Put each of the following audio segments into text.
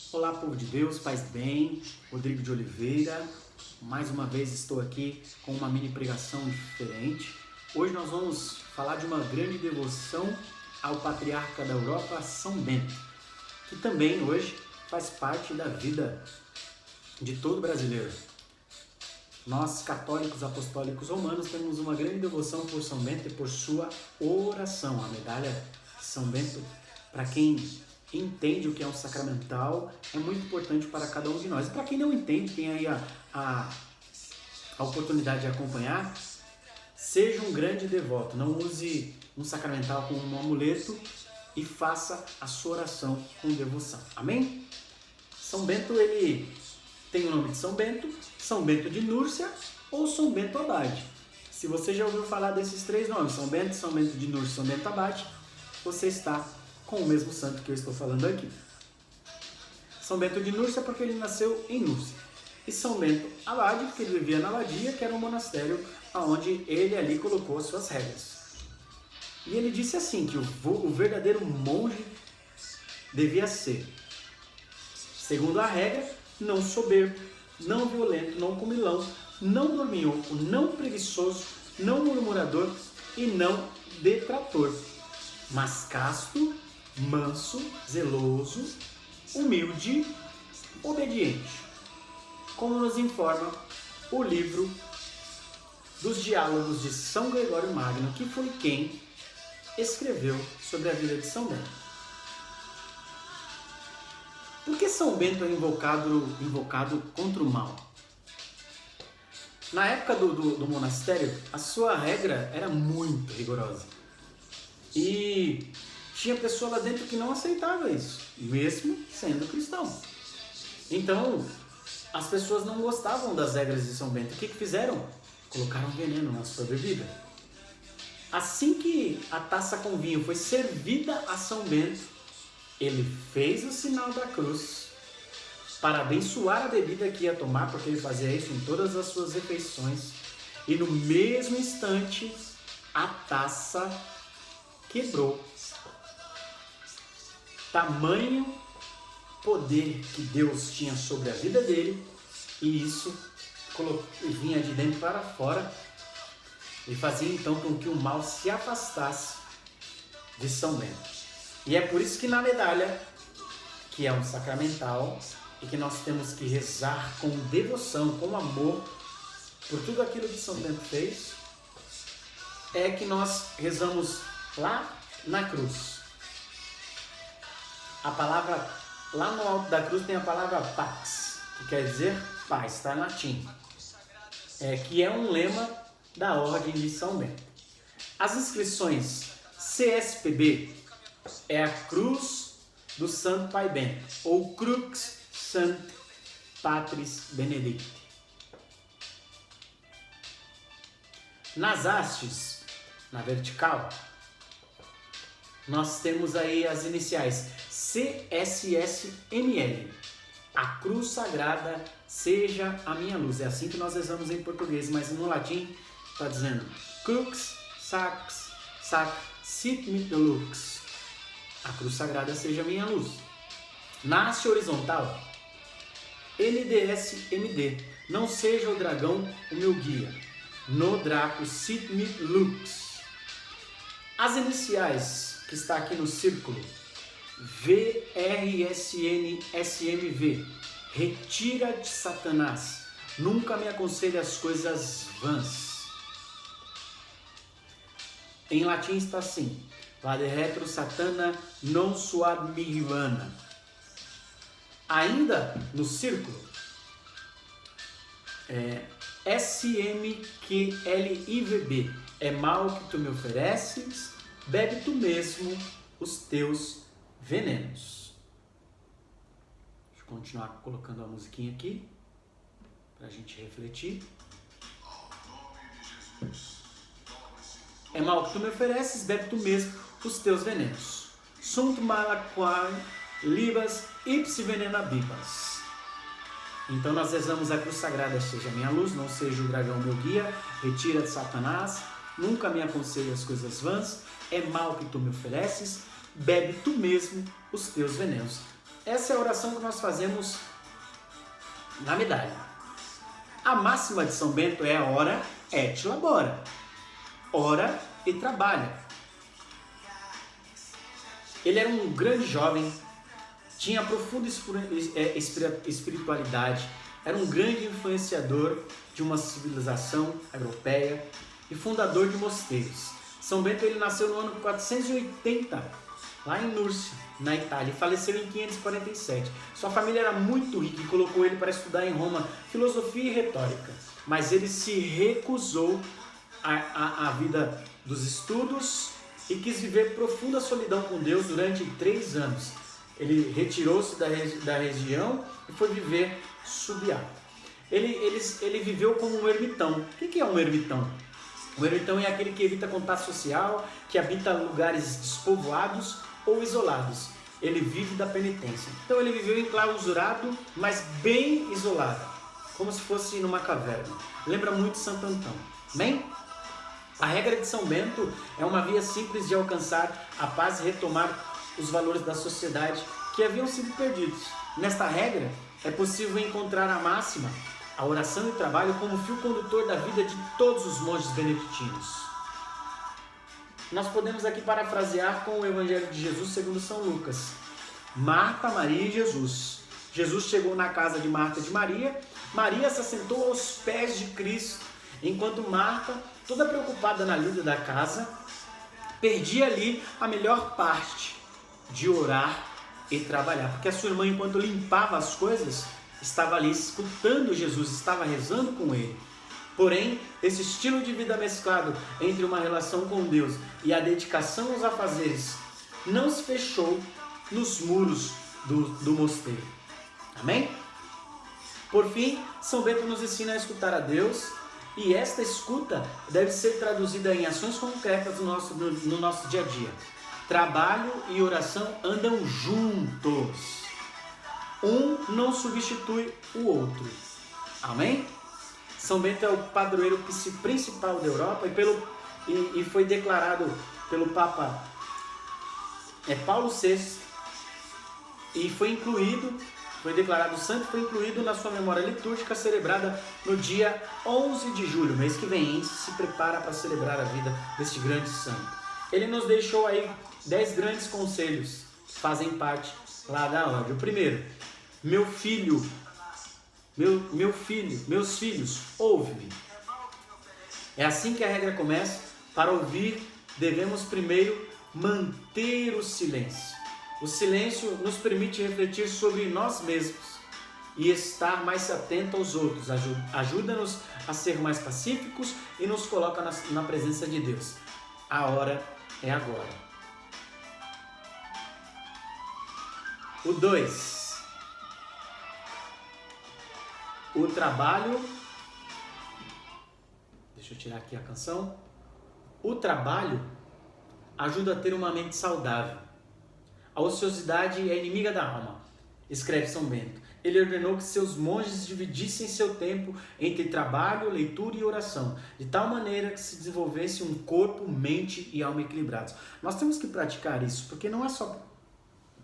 Olá, povo de Deus, paz bem, Rodrigo de Oliveira. Mais uma vez estou aqui com uma mini pregação diferente. Hoje nós vamos falar de uma grande devoção ao patriarca da Europa, São Bento, que também hoje faz parte da vida de todo brasileiro. Nós, católicos apostólicos romanos, temos uma grande devoção por São Bento e por sua oração. A medalha de São Bento, para quem entende o que é um sacramental, é muito importante para cada um de nós. E para quem não entende, tem aí a oportunidade de acompanhar, seja um grande devoto. Não use um sacramental como um amuleto e faça a sua oração com devoção. Amém? São Bento, ele tem o nome de São Bento de Núrcia ou São Bento Abade. Se você já ouviu falar desses três nomes, São Bento de Núrcia, São Bento Abade, você está com o mesmo santo que eu estou falando aqui. São Bento de Núrcia porque ele nasceu em Núrcia. E São Bento Abade porque ele vivia na Abadia, que era um monastério onde ele ali colocou as suas regras. E ele disse assim, que o verdadeiro monge devia ser, segundo a regra, não soberbo, não violento, não comilão, não dorminhoco, não preguiçoso, não murmurador e não detrator, mas casto, manso, zeloso, humilde, obediente, como nos informa o livro dos Diálogos de São Gregório Magno, que foi quem escreveu sobre a vida de São Bento. Por que São Bento é invocado contra o mal? Na época do monastério, a sua regra era muito rigorosa. E tinha pessoa lá dentro que não aceitava isso, mesmo sendo cristão. Então, as pessoas não gostavam das regras de São Bento. O que fizeram? Colocaram veneno na sua bebida. Assim que a taça com vinho foi servida a São Bento, ele fez o sinal da cruz para abençoar a bebida que ia tomar, porque ele fazia isso em todas as suas refeições. E no mesmo instante, a taça quebrou. Tamanho poder que Deus tinha sobre a vida dele, e isso vinha de dentro para fora e fazia então com que o mal se afastasse de São Bento. E é por isso que na medalha, que é um sacramental e que nós temos que rezar com devoção, com amor por tudo aquilo que São Bento fez, é que nós rezamos lá na cruz. A palavra, lá no alto da cruz tem a palavra pax, que quer dizer paz, está em latim, que é um lema da Ordem de São Bento. As inscrições CSPB é a Cruz do Santo Pai Bento, ou Crux Sant Patris Benedicti. Nas hastes, na vertical, nós temos aí as iniciais CSSML. A cruz sagrada seja a minha luz. É assim que nós rezamos em português, mas no latim está dizendo Crux sax sit mit lux. A cruz sagrada seja a minha luz. Na haste horizontal, NDSMD. Não seja o dragão o meu guia. No Draco sit mit lux. As iniciais que está aqui no círculo, VRSNSMV, retira de Satanás, nunca me aconselhe as coisas vãs. Em latim está assim, Vade retro Satana non suad mihi. Ainda no círculo, SMQLIVB, é mal que tu me ofereces, bebe tu mesmo os teus venenos. Deixa eu continuar colocando a musiquinha aqui, para a gente refletir. É mal que tu me ofereces, bebe tu mesmo os teus venenos. Sunt mala quam libas ipsi venena bibas. Então nós rezamos a cruz sagrada, seja minha luz, não seja o dragão meu guia, retira de Satanás, nunca me aconselhe as coisas vãs, é mal que tu me ofereces, bebe tu mesmo os teus venenos. Essa é a oração que nós fazemos na medalha. A máxima de São Bento é ora et labora. Ora e trabalha. Ele era um grande jovem, tinha profunda espiritualidade, era um grande influenciador de uma civilização europeia e fundador de mosteiros. São Bento ele nasceu no ano 480, lá em Núrcia, na Itália, e faleceu em 547. Sua família era muito rica e colocou ele para estudar em Roma filosofia e retórica, mas ele se recusou à vida dos estudos e quis viver profunda solidão com Deus durante 3 anos. Ele retirou-se da região e foi viver Subiaco. Ele viveu como um ermitão. O que é um ermitão? O ermitão é aquele que evita contato social, que habita lugares despovoados ou isolados. Ele vive da penitência. Então ele viveu enclausurado, mas bem isolado, como se fosse numa caverna. Lembra muito Santo Antão. Amém? A regra de São Bento é uma via simples de alcançar a paz e retomar os valores da sociedade que haviam sido perdidos. Nesta regra, é possível encontrar a máxima, a oração e o trabalho como fio condutor da vida de todos os monges beneditinos. Nós podemos aqui parafrasear com o Evangelho de Jesus segundo São Lucas. Marta, Maria e Jesus. Jesus chegou na casa de Marta e de Maria. Maria se assentou aos pés de Cristo, enquanto Marta, toda preocupada na lida da casa, perdia ali a melhor parte de orar e trabalhar. Porque a sua irmã, enquanto limpava as coisas, estava ali escutando Jesus, estava rezando com ele. Porém, esse estilo de vida mesclado entre uma relação com Deus e a dedicação aos afazeres não se fechou nos muros do mosteiro. Amém? Por fim, São Bento nos ensina a escutar a Deus, e esta escuta deve ser traduzida em ações concretas no nosso dia a dia. Trabalho e oração andam juntos. Um não substitui o outro. Amém? São Bento é o padroeiro principal da Europa e foi declarado pelo Papa Paulo VI e foi declarado santo e foi incluído na sua memória litúrgica celebrada no dia 11 de julho, mês que vem, se prepara para celebrar a vida deste grande santo. Ele nos deixou aí 10 grandes conselhos que fazem parte lá da ordem. O primeiro: meus filhos, ouve-me. É assim que a regra começa. Para ouvir, devemos primeiro manter o silêncio. O silêncio nos permite refletir sobre nós mesmos e estar mais atento aos outros. Ajuda-nos a ser mais pacíficos e nos coloca na presença de Deus. A hora é agora. O 2. O trabalho. Deixa eu tirar aqui a canção. O trabalho ajuda a ter uma mente saudável. A ociosidade é inimiga da alma, escreve São Bento. Ele ordenou que seus monges dividissem seu tempo entre trabalho, leitura e oração, de tal maneira que se desenvolvesse um corpo, mente e alma equilibrados. Nós temos que praticar isso, porque não é só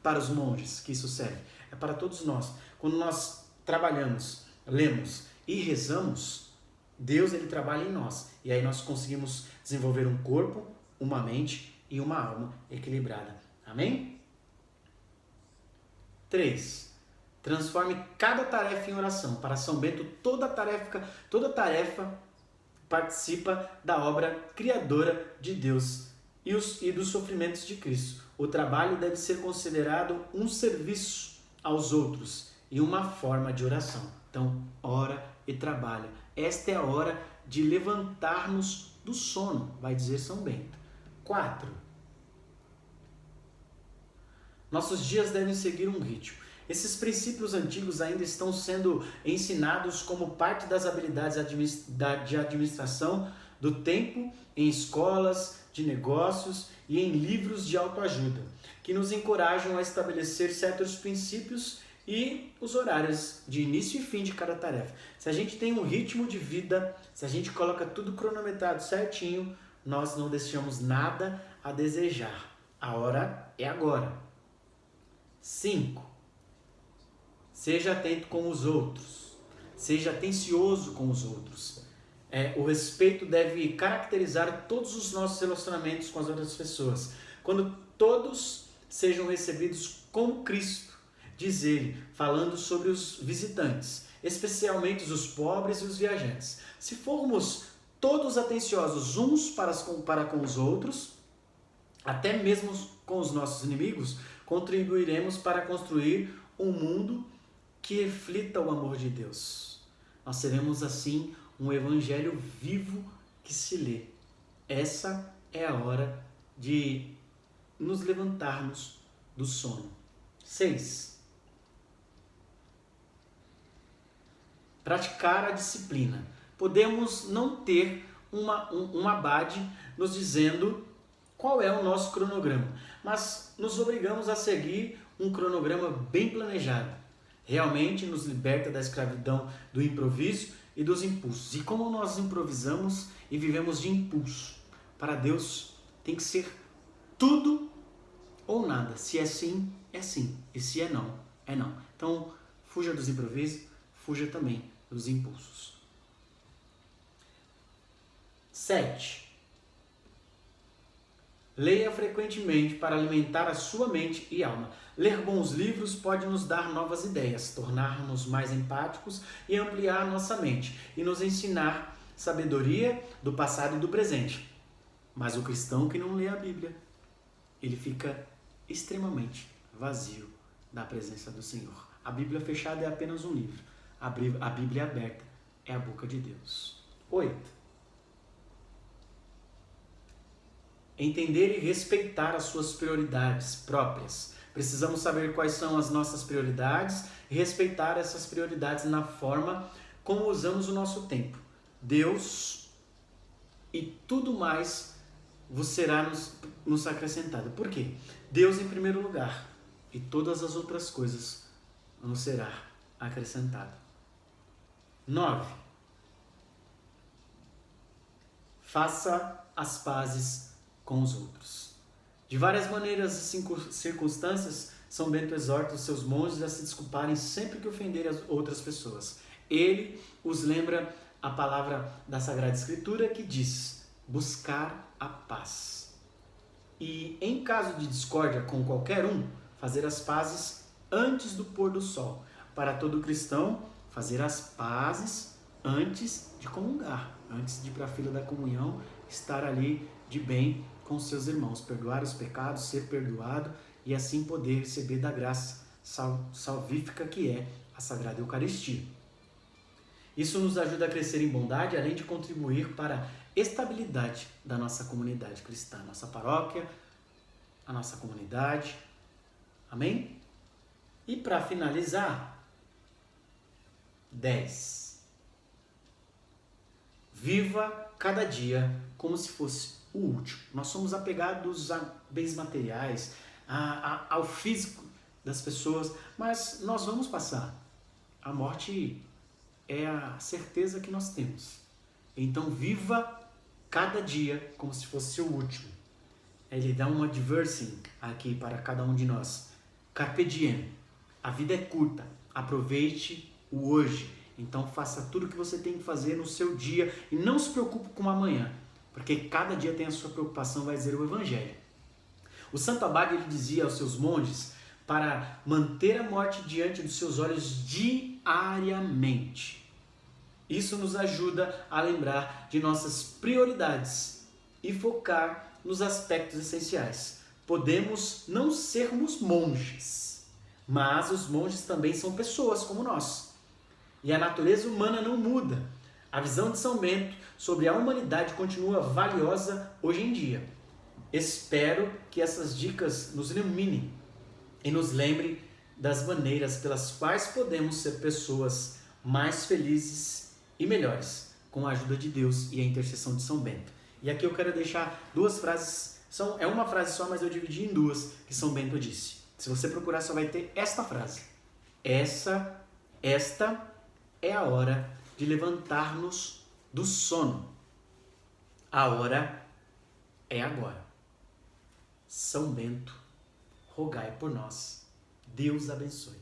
para os monges que isso serve, é para todos nós. Quando nós trabalhamos, lemos e rezamos, Deus ele trabalha em nós. E aí nós conseguimos desenvolver um corpo, uma mente e uma alma equilibrada. Amém? 3. Transforme cada tarefa em oração. Para São Bento, toda tarefa participa da obra criadora de Deus e dos sofrimentos de Cristo. O trabalho deve ser considerado um serviço aos outros e uma forma de oração. Então, ora e trabalha. Esta é a hora de levantarmos do sono, vai dizer São Bento. 4. Nossos dias devem seguir um ritmo. Esses princípios antigos ainda estão sendo ensinados como parte das habilidades de administração do tempo em escolas, de negócios e em livros de autoajuda, que nos encorajam a estabelecer certos princípios e os horários de início e fim de cada tarefa. Se a gente tem um ritmo de vida, se a gente coloca tudo cronometrado certinho, nós não deixamos nada a desejar. A hora é agora. 5. Seja atento com os outros. Seja atencioso com os outros. O respeito deve caracterizar todos os nossos relacionamentos com as outras pessoas. Quando todos sejam recebidos como Cristo, diz ele, falando sobre os visitantes, especialmente os pobres e os viajantes. Se formos todos atenciosos uns para com os outros, até mesmo com os nossos inimigos, contribuiremos para construir um mundo que reflita o amor de Deus. Nós seremos assim um evangelho vivo que se lê. Essa é a hora de nos levantarmos do sono. 6. Praticar a disciplina. Podemos não ter um abade nos dizendo qual é o nosso cronograma, mas nos obrigamos a seguir um cronograma bem planejado. Realmente nos liberta da escravidão do improviso e dos impulsos. E como nós improvisamos e vivemos de impulso, para Deus tem que ser tudo ou nada. Se é sim, é sim. E se é não, é não. Então, fuja dos improvisos, fuja também dos impulsos. 7. Leia frequentemente para alimentar a sua mente e alma. Ler bons livros pode nos dar novas ideias, tornar-nos mais empáticos e ampliar nossa mente, e nos ensinar sabedoria do passado e do presente. Mas o cristão que não lê a Bíblia, ele fica extremamente vazio da presença do Senhor. A Bíblia fechada é apenas um livro. A Bíblia aberta é a boca de Deus. 8. Entender e respeitar as suas prioridades próprias. Precisamos saber quais são as nossas prioridades e respeitar essas prioridades na forma como usamos o nosso tempo. Deus e tudo mais vos será nos acrescentado. Por quê? Deus em primeiro lugar e todas as outras coisas nos será acrescentado. 9. Faça as pazes com os outros. De várias maneiras e circunstâncias, São Bento exorta os seus monges a se desculparem sempre que ofenderem as outras pessoas. Ele os lembra a palavra da Sagrada Escritura que diz: buscar a paz. E em caso de discórdia com qualquer um, fazer as pazes antes do pôr do sol. Para todo cristão, fazer as pazes antes de comungar, antes de ir para a fila da comunhão, estar ali de bem com seus irmãos, perdoar os pecados, ser perdoado e assim poder receber da graça salvífica que é a Sagrada Eucaristia. Isso nos ajuda a crescer em bondade, além de contribuir para a estabilidade da nossa comunidade cristã, nossa paróquia, a nossa comunidade. Amém? E para finalizar, 10. Viva cada dia como se fosse o último. Nós somos apegados a bens materiais, ao físico das pessoas, mas nós vamos passar. A morte é a certeza que nós temos. Então viva cada dia como se fosse o último. Ele dá um adversing aqui para cada um de nós. Carpe diem. A vida é curta. Aproveite o hoje. Então faça tudo o que você tem que fazer no seu dia e não se preocupe com o amanhã, porque cada dia tem a sua preocupação, vai dizer o Evangelho. O Santo Abade ele dizia aos seus monges para manter a morte diante dos seus olhos diariamente. Isso nos ajuda a lembrar de nossas prioridades e focar nos aspectos essenciais. Podemos não sermos monges, mas os monges também são pessoas como nós. E a natureza humana não muda. A visão de São Bento sobre a humanidade continua valiosa hoje em dia. Espero que essas dicas nos iluminem e nos lembrem das maneiras pelas quais podemos ser pessoas mais felizes e melhores, com a ajuda de Deus e a intercessão de São Bento. E aqui eu quero deixar duas frases, é uma frase só, mas eu dividi em duas, que São Bento disse. Se você procurar, só vai ter esta frase. Esta é a hora de levantar-nos do sono. A hora é agora. São Bento, rogai por nós. Deus abençoe.